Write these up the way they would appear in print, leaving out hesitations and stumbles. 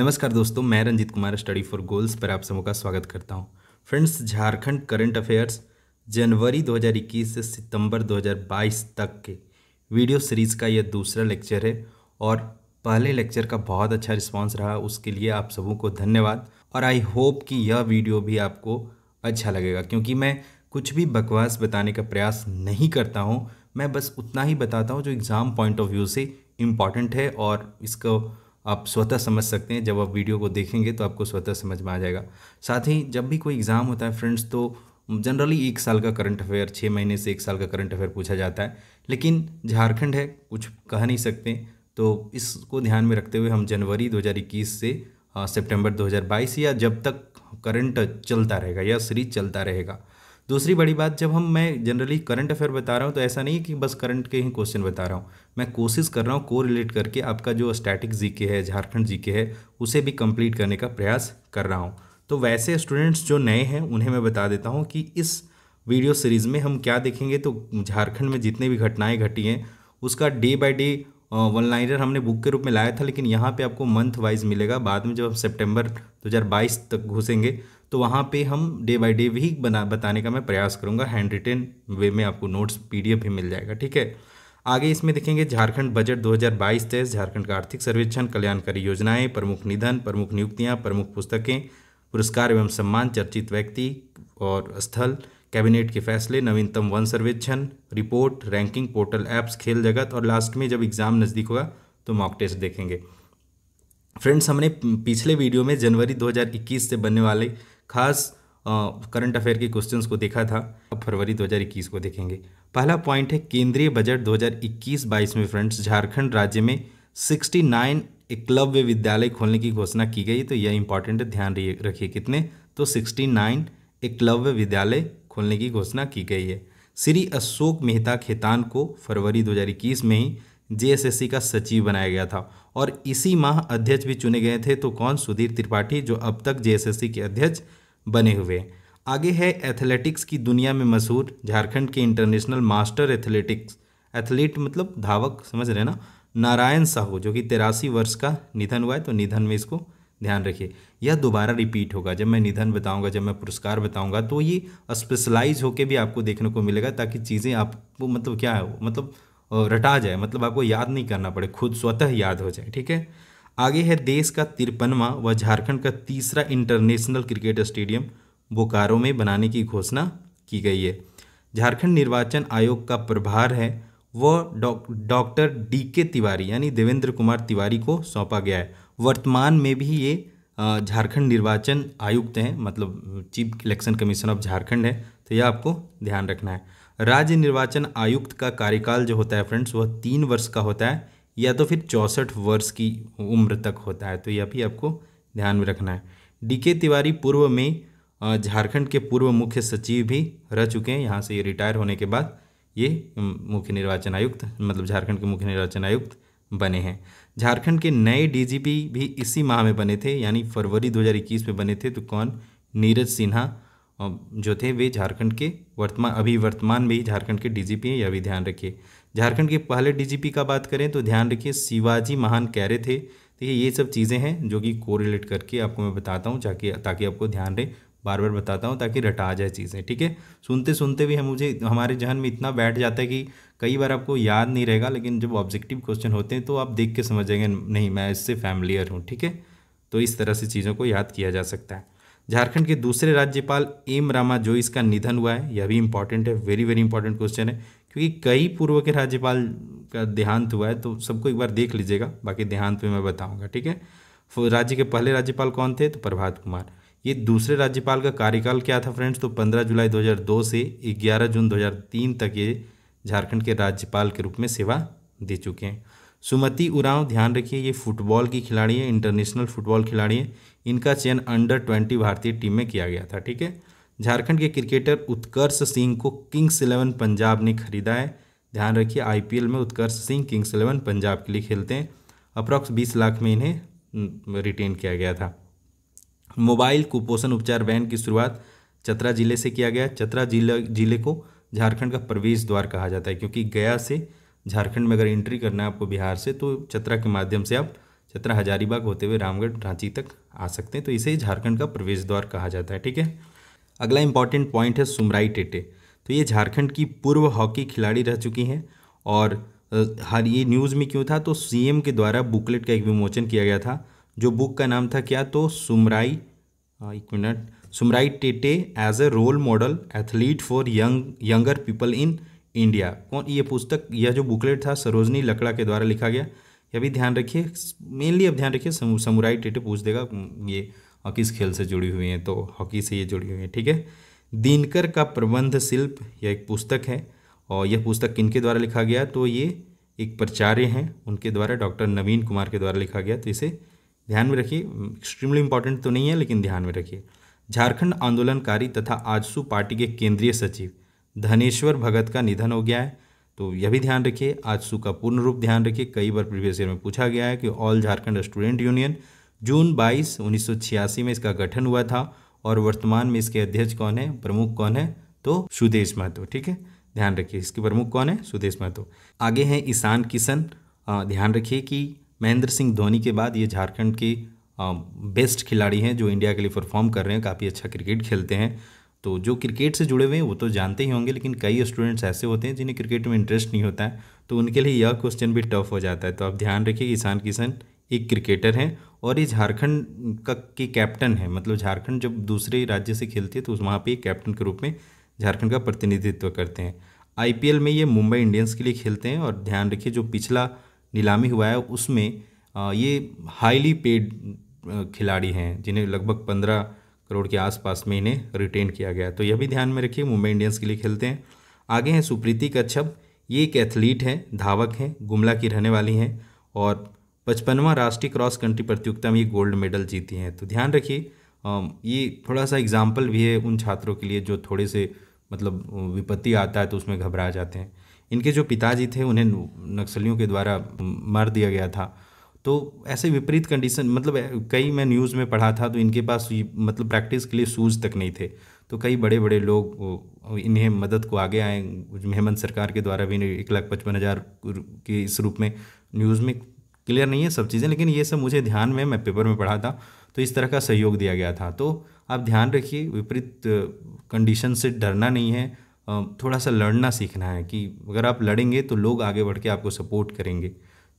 नमस्कार दोस्तों, मैं Ranjit Kumar study for goals पर आप सबों का स्वागत करता हूं। फ्रेंड्स, झारखंड करंट अफेयर्स जनवरी 2021 से सितंबर 2022 तक के वीडियो सीरीज़ का यह दूसरा लेक्चर है और पहले लेक्चर का बहुत अच्छा रिस्पांस रहा, उसके लिए आप सबों को धन्यवाद। और आई होप कि यह वीडियो भी आपको अच्छा लगेगा, क्योंकि मैं कुछ भी बकवास बताने का प्रयास नहीं करता हूँ। मैं बस उतना ही बताता हूँ जो एग्ज़ाम पॉइंट ऑफ व्यू से इम्पॉर्टेंट है, और इसको आप स्वतः समझ सकते हैं। जब आप वीडियो को देखेंगे तो आपको स्वतः समझ में आ जाएगा। साथ ही जब भी कोई एग्ज़ाम होता है फ्रेंड्स, तो जनरली 1 साल का करंट अफेयर, 6 महीने से 1 साल का करंट अफेयर पूछा जाता है, लेकिन झारखंड है, कुछ कह नहीं सकते। तो इसको ध्यान में रखते हुए हम जनवरी 2021 से सितंबर 2022 या जब तक करंट चलता रहेगा या सीरीज चलता रहेगा। दूसरी बड़ी बात, जब मैं जनरली करंट अफेयर बता रहा हूँ तो ऐसा नहीं है कि बस करंट के ही क्वेश्चन बता रहा हूँ। मैं कोशिश कर रहा हूँ को रिलेट करके आपका जो स्टैटिक जीके है, झारखंड जीके है, उसे भी कंप्लीट करने का प्रयास कर रहा हूँ। तो वैसे स्टूडेंट्स जो नए हैं उन्हें मैं बता देता हूँ कि इस वीडियो सीरीज़ में हम क्या देखेंगे। तो झारखंड में जितने भी घटनाएँ घटी हैं उसका day by day one liner हमने बुक के रूप में लाया था, लेकिन यहाँ पे आपको मंथ वाइज मिलेगा। बाद में जब हम सितंबर 2022 तक घुसेंगे तो वहाँ पे हम डे बाय डे भी बताने का मैं प्रयास करूँगा। हैंड रिटेन वे में आपको नोट्स पीडीएफ भी मिल जाएगा, ठीक है। आगे इसमें देखेंगे झारखंड बजट 2022-23, झारखंड का आर्थिक सर्वेक्षण, कल्याणकारी योजनाएं, प्रमुख निधन, प्रमुख नियुक्तियां, प्रमुख पुस्तकें, पुरस्कार एवं सम्मान, चर्चित व्यक्ति और स्थल, कैबिनेट के फैसले, नवीनतम वन सर्वेक्षण, रिपोर्ट, रैंकिंग, पोर्टल, ऐप्स, खेल जगत, और लास्ट में जब एग्जाम नज़दीक होगा तो मॉक टेस्ट देखेंगे। फ्रेंड्स, हमने पिछले वीडियो में जनवरी 2021 से बनने वाले खास करंट अफेयर के क्वेश्चंस को देखा था। अब फरवरी 2021 को देखेंगे। पहला पॉइंट है केंद्रीय बजट 2021-22 में फ्रेंड्स झारखंड राज्य में 69 एकलव्य विद्यालय खोलने की घोषणा की गई। तो यह इंपॉर्टेंट है, ध्यान रखिए कितने, तो 69 एकलव्य विद्यालय खोलने की घोषणा की गई है। श्री अशोक मेहता खेतान को फरवरी 2021 में ही जेएसएससी का सचिव बनाया गया था, और इसी माह अध्यक्ष भी चुने गए थे। तो कौन? सुधीर त्रिपाठी, जो अब तक जेएसएससी के अध्यक्ष बने हुए हैं। आगे है एथलेटिक्स की दुनिया में मशहूर झारखंड के इंटरनेशनल मास्टर एथलीट मतलब धावक, समझ रहे ना, नारायण साहू, जो कि 83 वर्ष का निधन हुआ है। तो निधन में इसको ध्यान रखिए, यह दोबारा रिपीट होगा। जब मैं निधन बताऊंगा, जब मैं पुरस्कार बताऊंगा, तो ये स्पेशलाइज होके भी आपको देखने को मिलेगा, ताकि चीज़ें आपको मतलब क्या है, मतलब रटा जाए, मतलब आपको याद नहीं करना पड़े, खुद स्वतः याद हो जाए, ठीक है। आगे है देश का 53वां व झारखंड का तीसरा इंटरनेशनल क्रिकेट स्टेडियम बोकारो में बनाने की घोषणा की गई है। झारखंड निर्वाचन आयोग का प्रभार है वह डॉक्टर डीके तिवारी यानी देवेंद्र कुमार तिवारी को सौंपा गया है। वर्तमान में भी ये झारखंड निर्वाचन आयुक्त हैं, मतलब chief election commission of Jharkhand है। तो यह आपको ध्यान रखना है। राज्य निर्वाचन आयुक्त का कार्यकाल जो होता है फ्रेंड्स, वह 3 वर्ष का होता है, या तो फिर 64 वर्ष की उम्र तक होता है। तो यह भी आपको ध्यान में रखना है। डीके तिवारी पूर्व में झारखंड के पूर्व मुख्य सचिव भी रह चुके हैं। यहाँ से ये रिटायर होने के बाद ये मुख्य निर्वाचन आयुक्त, मतलब झारखंड के मुख्य निर्वाचन आयुक्त बने हैं। झारखंड के नए डीजीपी भी इसी माह में बने थे, यानी फरवरी 2021 में बने थे। तो कौन? नीरज सिन्हा जो थे वे झारखंड के वर्तमान में ही झारखंड के डीजीपी हैं, यह भी ध्यान रखिए। झारखंड के पहले डीजीपी का बात करें तो ध्यान रखिए शिवाजी महान कैरे थे। देखिए ये सब चीज़ें हैं जो कि कोरिलेट करके आपको मैं बताता हूँ, ताकि आपको ध्यान रहे, बार बार बताता हूँ ताकि रटा जाए चीज़ें, ठीक है। सुनते सुनते भी हमारे जहन में इतना बैठ जाता है कि कई बार आपको याद नहीं रहेगा, लेकिन जब ऑब्जेक्टिव क्वेश्चन होते हैं तो आप देख के समझ जाएंगे, नहीं मैं इससे फैमिलियर हूँ, ठीक है। तो इस तरह से चीज़ों को याद किया जा सकता है। झारखंड के दूसरे राज्यपाल एम रामा जोइस का निधन हुआ है, यह भी इंपॉर्टेंट है, वेरी वेरी इंपॉर्टेंट क्वेश्चन है, क्योंकि कई पूर्व के राज्यपाल का देहांत हुआ है। तो सबको एक बार देख लीजिएगा, बाकी देहांत में मैं बताऊंगा, ठीक है। राज्य के पहले राज्यपाल कौन थे? तो प्रभात कुमार। ये दूसरे राज्यपाल का कार्यकाल क्या था फ्रेंड्स? तो 15 जुलाई 2002 से 11 जून 2003 तक ये झारखंड के राज्यपाल के रूप में सेवा दे चुके हैं। सुमति उरांव, ध्यान रखिए, ये फुटबॉल की खिलाड़ी है, इंटरनेशनल फुटबॉल खिलाड़ी है। इनका चयन अंडर 20 भारतीय टीम में किया गया था, ठीक है। झारखंड के क्रिकेटर उत्कर्ष सिंह को किंग्स 11 पंजाब ने खरीदा है। ध्यान रखिए, आईपीएल में उत्कर्ष सिंह किंग्स 11 पंजाब के लिए खेलते हैं। अप्रॉक्स 20 लाख में इन्हें रिटेन किया गया था। मोबाइल कुपोषण उपचार वैन की शुरुआत चतरा जिले से किया गया। चतरा जिले को झारखंड का प्रवेश द्वार कहा जाता है, क्योंकि गया से झारखंड में अगर एंट्री करना है आपको बिहार से, तो चतरा के माध्यम से आप चतरा हजारीबाग होते हुए रामगढ़ रांची तक आ सकते हैं। तो इसे झारखंड का प्रवेश द्वार कहा जाता है। ठीक है, अगला इंपॉर्टेंट पॉइंट है सुमराई टेटे। तो ये झारखंड की पूर्व हॉकी खिलाड़ी रह चुकी हैं। और हर ये न्यूज़ में क्यों था, तो सीएम के द्वारा बुकलेट का एक विमोचन किया गया था, जो बुक का नाम था क्या, तो सुमराई, एक minute, Sumrai Tete as a role model athlete for younger people in India. कौन ये पुस्तक, यह जो बुकलेट था सरोजनी लकड़ा के द्वारा लिखा गया। यह भी ध्यान रखिए, मेनली अब ध्यान रखिए, समुराई टेटे पूछ देगा ये किस खेल से जुड़ी हुई हैं, तो हॉकी से ये जुड़ी हुई है। ठीक है, दिनकर का प्रबंध शिल्प, यह एक पुस्तक है। और यह पुस्तक किनके द्वारा लिखा गया, तो ये एक प्राचार्य हैं, उनके द्वारा, डॉक्टर नवीन कुमार के द्वारा लिखा गया। तो इसे ध्यान में रखिए, एक्सट्रीमली इंपॉर्टेंट तो नहीं है लेकिन ध्यान में रखिए। झारखंड आंदोलनकारी तथा आजसू पार्टी के केंद्रीय सचिव धनेश्वर भगत का निधन हो गया है। तो यह भी ध्यान रखिए, आजसू का पूर्ण रूप ध्यान रखिए, कई बार प्रीवियस ईयर में पूछा गया है कि ऑल झारखंड स्टूडेंट यूनियन, जून 22, 1986 में इसका गठन हुआ था। और वर्तमान में इसके अध्यक्ष कौन है, प्रमुख कौन है, तो सुदेश महतो। ठीक है, ध्यान रखिए, इसके प्रमुख कौन है, सुदेश महतो। आगे हैं ईशान किशन। ध्यान रखिए कि महेंद्र सिंह धोनी के बाद ये झारखंड के बेस्ट खिलाड़ी हैं जो इंडिया के लिए परफॉर्म कर रहे हैं, काफ़ी अच्छा क्रिकेट खेलते हैं। तो जो क्रिकेट से जुड़े हुए हैं वो तो जानते ही होंगे, लेकिन कई स्टूडेंट्स ऐसे होते हैं जिन्हें क्रिकेट में इंटरेस्ट नहीं होता है, तो उनके लिए यह क्वेश्चन भी टफ हो जाता है। तो आप ध्यान रखिए कि ईशान किशन एक क्रिकेटर हैं और ये झारखंड का के कैप्टन है। मतलब झारखंड जब दूसरे राज्य से खेलती है तो वहाँ पे कैप्टन के रूप में झारखंड का प्रतिनिधित्व करते हैं। आईपीएल में ये मुंबई इंडियंस के लिए खेलते हैं। और ध्यान रखिए जो पिछला नीलामी हुआ है उसमें ये हाईली पेड खिलाड़ी हैं, जिन्हें लगभग 15 करोड़ के आसपास में इन्हें रिटेन किया गया। तो यह भी ध्यान में रखिए, मुंबई इंडियंस के लिए खेलते हैं। आगे हैं सुप्रीति कच्छप, ये एक एथलीट हैं, धावक हैं, गुमला की रहने वाली हैं और 55वां राष्ट्रीय क्रॉस कंट्री प्रतियोगिता में ये गोल्ड मेडल जीती हैं। तो ध्यान रखिए, ये थोड़ा सा एग्जाम्पल भी है उन छात्रों के लिए जो थोड़े से मतलब विपत्ति आता है तो उसमें घबरा जाते हैं। इनके जो पिताजी थे उन्हें नक्सलियों के द्वारा मार दिया गया था। तो ऐसे विपरीत कंडीशन, मतलब कई मैं न्यूज़ में पढ़ा था, तो इनके पास मतलब प्रैक्टिस के लिए शूज़ तक नहीं थे। तो कई बड़े बड़े लोग इन्हें मदद को आगे आए, हेमंत सरकार के द्वारा भी इन्हें 1,55,000 के इस रूप में, न्यूज़ में क्लियर नहीं है सब चीज़ें, लेकिन ये सब मुझे ध्यान में, मैं पेपर में पढ़ा था, तो इस तरह का सहयोग दिया गया था। तो आप ध्यान रखिए, विपरीत कंडीशन से डरना नहीं है, थोड़ा सा लड़ना सीखना है कि अगर आप लड़ेंगे तो लोग आगे बढ़ के आपको सपोर्ट करेंगे।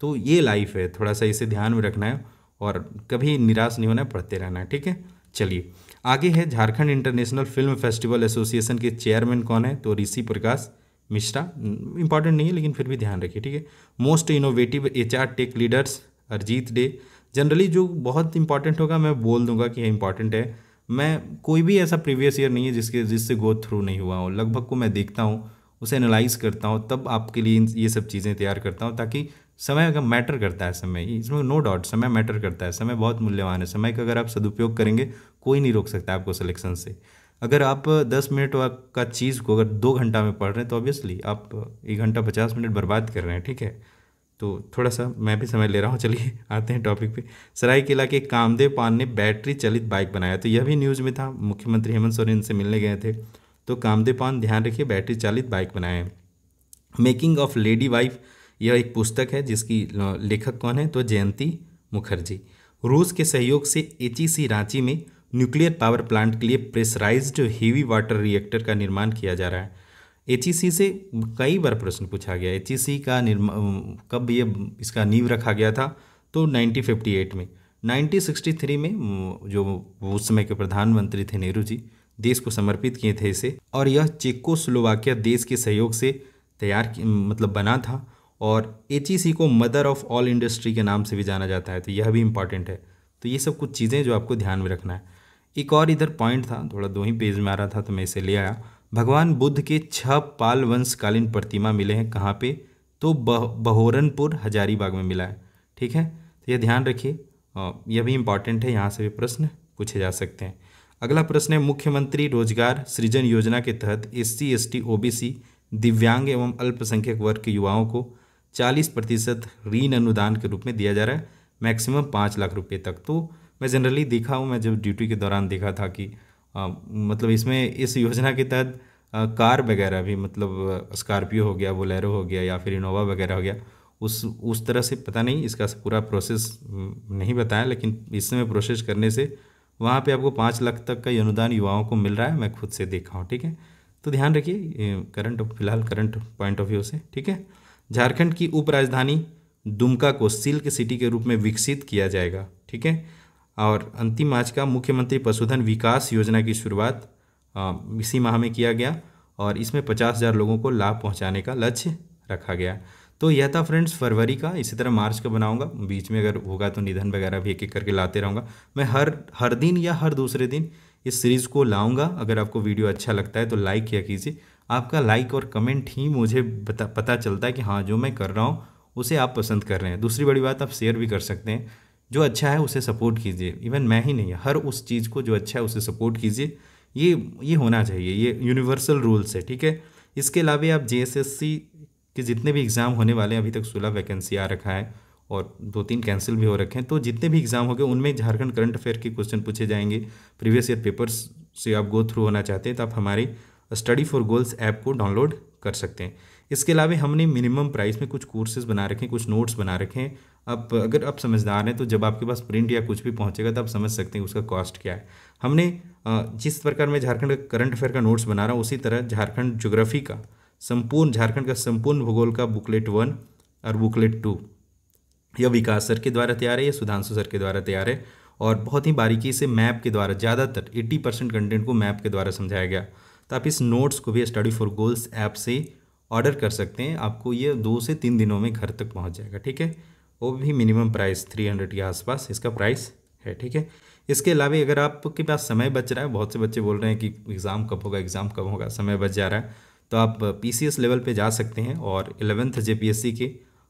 तो ये लाइफ है, थोड़ा सा इसे ध्यान में रखना है और कभी निराश नहीं होना है, पढ़ते रहना है। ठीक है, चलिए आगे है Jharkhand international film festival association के चेयरमैन कौन है, तो ऋषि प्रकाश मिश्रा। इंपॉर्टेंट नहीं है लेकिन फिर भी ध्यान रखिए। ठीक है, most innovative HR tech leaders Arijit De. Generally जो बहुत इंपॉर्टेंट होगा मैं बोल दूंगा कि इंपॉर्टेंट है। मैं कोई भी ऐसा प्रीवियस ईयर नहीं है जिससे गो थ्रू नहीं हुआ हो, लगभग को मैं देखता हूँ, उसे एनालाइज करता हूँ, तब आपके लिए ये सब चीज़ें तैयार करता हूँ, ताकि समय का मैटर करता है। समय, इसमें नो डाउट समय मैटर करता है, समय बहुत मूल्यवान है। समय का अगर आप सदुपयोग करेंगे कोई नहीं रोक सकता आपको सिलेक्शन से। अगर आप 10 मिनट का चीज़ को अगर 2 घंटा में पढ़ रहे हैं तो ऑब्वियसली आप 1 घंटा 50 मिनट बर्बाद कर रहे हैं। ठीक है, तो थोड़ा सा मैं भी समय ले रहा हूँ। चलिए आते हैं टॉपिक पे। सरायकेला के कामदेव पान ने बैटरी चलित बाइक बनाया, तो यह भी न्यूज़ में था, मुख्यमंत्री हेमंत सोरेन से मिलने गए थे। तो कामदेव पान, ध्यान रखिए, बैटरी चालित बाइक बनाए हैं। मेकिंग ऑफ लेडी वाइफ, यह एक पुस्तक है जिसकी लेखक कौन है, तो जयंती मुखर्जी। रूस के सहयोग से एचईसी रांची में न्यूक्लियर पावर प्लांट के लिए प्रेशराइज्ड हेवी वाटर रिएक्टर का निर्माण किया जा रहा है। एचईसी से कई बार प्रश्न पूछा गया, एचईसी का कब ये इसका नींव रखा गया था, तो 1958 में। 1963 में जो उस समय के प्रधानमंत्री थे नेहरू जी, देश को समर्पित किए थे इसे। और यह चेकोस्लोवाकिया देश के सहयोग से तैयार मतलब बना था। और एचईसी को मदर ऑफ ऑल इंडस्ट्री के नाम से भी जाना जाता है, तो यह भी इंपॉर्टेंट है। तो ये सब कुछ चीज़ें जो आपको ध्यान में रखना है। एक और इधर पॉइंट था, थोड़ा 2 ही पेज में आ रहा था तो मैं इसे ले आया। भगवान बुद्ध के 6 पाल वंशकालीन प्रतिमा मिले हैं, कहाँ पे, तो बहोरनपुर हजारीबाग में मिला है। ठीक है, तो यह ध्यान रखिए, यह भी इंपॉर्टेंट है, यहाँ से भी प्रश्न पूछे जा सकते हैं। अगला प्रश्न है, मुख्यमंत्री रोजगार सृजन योजना के तहत SC ST OBC दिव्यांग एवं अल्पसंख्यक वर्ग के युवाओं को 40% ऋण अनुदान के रूप में दिया जा रहा है, मैक्सिमम 5 लाख रुपए तक। तो मैं जनरली देखा हूँ, मैं जब ड्यूटी के दौरान देखा था कि मतलब इसमें इस योजना के तहत कार वगैरह भी, मतलब स्कॉर्पियो हो गया, बोलेरो हो गया या फिर इनोवा वगैरह हो गया, उस तरह से पता नहीं, इसका पूरा प्रोसेस नहीं बताया, लेकिन इस समय प्रोसेस करने से वहाँ पे आपको 5 लाख तक का अनुदान युवाओं को मिल रहा है, मैं खुद से देखा हूँ। ठीक है, तो ध्यान रखिए फिलहाल करंट पॉइंट ऑफ व्यू से। ठीक है, झारखंड की उपराजधानी दुमका को सिल्क सिटी के रूप में विकसित किया जाएगा। ठीक है, और अंतिम मार्च का मुख्यमंत्री पशुधन विकास योजना की शुरुआत इसी माह में किया गया और इसमें 50,000 लोगों को लाभ पहुंचाने का लक्ष्य रखा गया। तो यह था फ्रेंड्स फरवरी का। इसी तरह मार्च का बनाऊंगा, बीच में अगर होगा तो निधन वगैरह भी एक एक करके लाते रहूँगा। मैं हर दिन या हर दूसरे दिन इस सीरीज़ को लाऊंगा। अगर आपको वीडियो अच्छा लगता है तो लाइक किया कीजिए। आपका लाइक और कमेंट ही मुझे पता चलता है कि हाँ, जो मैं कर रहा हूँ उसे आप पसंद कर रहे हैं। दूसरी बड़ी बात, आप शेयर भी कर सकते हैं। जो अच्छा है उसे सपोर्ट कीजिए। इवन मैं ही नहीं, हर उस चीज़ को जो अच्छा है उसे सपोर्ट कीजिए। ये होना चाहिए, ये यूनिवर्सल रूल्स है। ठीक है, इसके अलावा आप JSSC के जितने भी एग्ज़ाम होने वाले हैं, अभी तक 16 वैकेंसी आ रखा है और 2-3 कैंसिल भी हो रखे हैं। तो जितने भी एग्ज़ाम हो गए उनमें झारखंड करंट अफेयर के क्वेश्चन पूछे जाएंगे। प्रीवियस ईयर पेपर्स से आप गो थ्रू होना चाहते हैं तो आप हमारे स्टडी फॉर गोल्स ऐप को डाउनलोड कर सकते हैं। इसके अलावा हमने मिनिमम प्राइस में कुछ कोर्सेज बना रखे हैं, कुछ नोट्स बना रखे हैं। अब अगर आप समझदार हैं तो जब आपके पास प्रिंट या कुछ भी पहुंचेगा तो आप समझ सकते हैं उसका कॉस्ट क्या है। हमने जिस प्रकार मैं झारखंड करंट अफेयर का नोट्स बना रहा हूँ, उसी तरह झारखंड ज्योग्राफी का झारखंड का संपूर्ण भूगोल का बुकलेट 1 और बुकलेट 2 यह विकास सर के द्वारा तैयार है, या सुधांशु सर के द्वारा तैयार है और बहुत ही बारीकी से मैप के द्वारा, ज़्यादातर 80% कंटेंट को मैप के द्वारा समझाया गया। तो आप इस नोट्स को भी स्टडी फॉर गोल्स ऐप से ऑर्डर कर सकते हैं। आपको ये 2 से 3 दिनों में घर तक पहुंच जाएगा। ठीक है, वो भी मिनिमम प्राइस 300 के आसपास इसका प्राइस है। ठीक है, इसके अलावा अगर आपके पास समय बच रहा है, बहुत से बच्चे बोल रहे हैं कि एग्ज़ाम कब होगा, समय बच जा रहा है, तो आप PCS लेवल पे जा सकते हैं और 11th JPSC के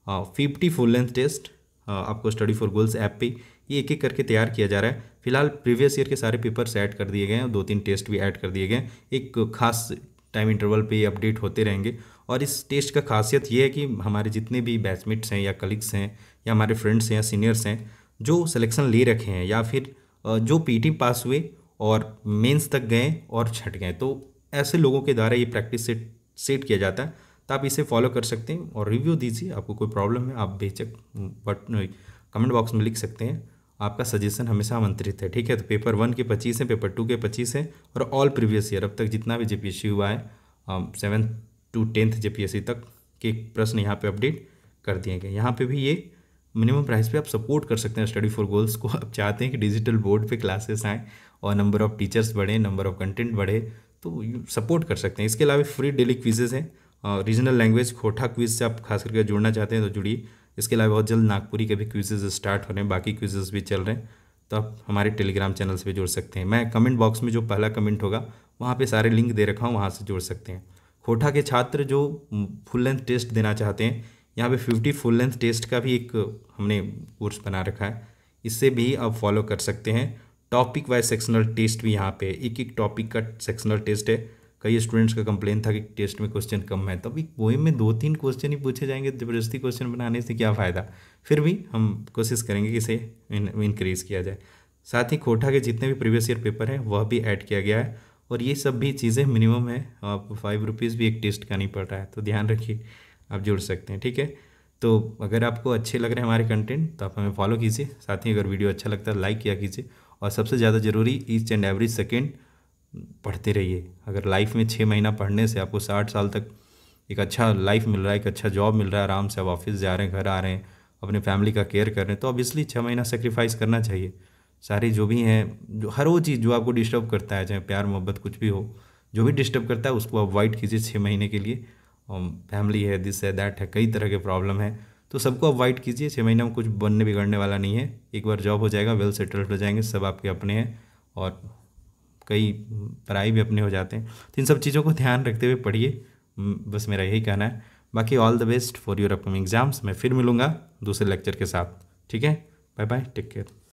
50 फुल लेंथ टेस्ट आपको स्टडी फॉर गोल्स ऐप पे ये एक एक करके तैयार किया जा रहा है। फिलहाल प्रीवियस ईयर के सारे पेपर्स ऐड कर दिए गए हैं, 2-3 टेस्ट भी ऐड कर दिए गए हैं। एक खास टाइम इंटरवल पे अपडेट होते रहेंगे और इस टेस्ट का खासियत ये है कि हमारे जितने भी बैचमेट्स हैं या कलीग्स हैं या हमारे फ्रेंड्स हैं या सीनियर्स हैं जो सिलेक्शन ले रखे हैं या फिर जो PT पास हुए और मेंस तक गए और छट गए, तो ऐसे लोगों के द्वारा ये प्रैक्टिस सेट किया जाता है। तो आप इसे फॉलो कर सकते हैं और रिव्यू दीजिए। आपको कोई प्रॉब्लम है आप बेशक कमेंट बॉक्स में लिख सकते हैं। आपका सजेशन हमेशा आमंत्रित है। ठीक है, तो पेपर 1 के 25 हैं, पेपर 2 के 25 हैं और ऑल प्रीवियस ईयर अब तक जितना भी JPSC हुआ है 7th to 10th JPSC तक के प्रश्न यहाँ पे अपडेट कर दिए गए। यहाँ पे भी ये मिनिमम प्राइस पे आप सपोर्ट कर सकते हैं स्टडी फॉर गोल्स को। आप चाहते हैं कि डिजिटल बोर्ड पे क्लासेस आएँ और नंबर ऑफ़ टीचर्स बढ़े, नंबर ऑफ़ कंटेंट बढ़े, तो सपोर्ट कर सकते हैं। इसके अलावा फ्री डेली क्विजेज़ हैं। रीजनल लैंग्वेज खोटा क्विज से आप खास करके जुड़ना चाहते हैं तो जुड़िए। इसके अलावा बहुत जल्द नागपुरी के भी क्विजेज स्टार्ट हो रहे हैं, बाकी क्विजेज भी चल रहे हैं, तो आप हमारे टेलीग्राम चैनल से भी जुड़ सकते हैं। मैं कमेंट बॉक्स में जो पहला कमेंट होगा वहाँ पे सारे लिंक दे रखा हूँ, वहाँ से जुड़ सकते हैं। खोटा के छात्र जो फुल लेंथ टेस्ट देना चाहते हैं, यहाँ पे 50 फुल लेंथ टेस्ट का भी एक हमने कोर्स बना रखा है, इससे भी आप फॉलो कर सकते हैं। टॉपिक वाइज सेक्शनल टेस्ट भी यहाँ पे एक टॉपिक का सेक्शनल टेस्ट है। कई स्टूडेंट्स का कंप्लेन था कि टेस्ट में क्वेश्चन कम है, तो अभी पोएम में 2-3 क्वेश्चन ही पूछे जाएंगे, ज़बरदस्ती क्वेश्चन बनाने से क्या फ़ायदा। फिर भी हम कोशिश करेंगे कि इसे इनक्रीज़ किया जाए। साथ ही खोटा के जितने भी प्रीवियस ईयर पेपर हैं वह भी ऐड किया गया है और ये सब भी चीज़ें मिनिमम है, आपको 5 रुपीज़ भी एक टेस्ट का नहीं पड़ रहा है, तो ध्यान रखिए, आप जुड़ सकते हैं। ठीक है, तो अगर आपको अच्छे लग रहे हैं हमारे कंटेंट तो आप हमें फॉलो कीजिए। साथ ही अगर वीडियो अच्छा लगता है लाइक किया कीजिए और सबसे ज़्यादा ज़रूरी ईच एंड एवरी सेकेंड पढ़ते रहिए। अगर लाइफ में 6 महीना पढ़ने से आपको 60 साल तक एक अच्छा लाइफ मिल रहा है, एक अच्छा जॉब मिल रहा है, आराम से आप ऑफिस जा रहे हैं, घर आ रहे हैं, अपने फैमिली का केयर कर रहे हैं, तो ऑब्वियसली 6 महीना सेक्रीफाइस करना चाहिए। सारी जो भी हैं, जो हर वो चीज़ जो आपको डिस्टर्ब करता है, चाहे प्यार मोहब्बत कुछ भी हो, जो भी डिस्टर्ब करता है उसको अवॉइड कीजिए 6 महीने के लिए। फैमिली है, दिस है, दैट है, कई तरह के प्रॉब्लम है, तो सबको अवॉइड कीजिए। 6 महीना में कुछ बनने बिगड़ने वाला नहीं है। एक बार जॉब हो जाएगा, वेल सेटल्ड हो जाएंगे, सब आपके अपने हैं और कई पढ़ाई भी अपने हो जाते हैं। तो इन सब चीज़ों को ध्यान रखते हुए पढ़िए, बस मेरा यही कहना है। बाकी all the best for your upcoming exams. मैं फिर मिलूँगा दूसरे लेक्चर के साथ। ठीक है, बाय बाय, टेक केयर।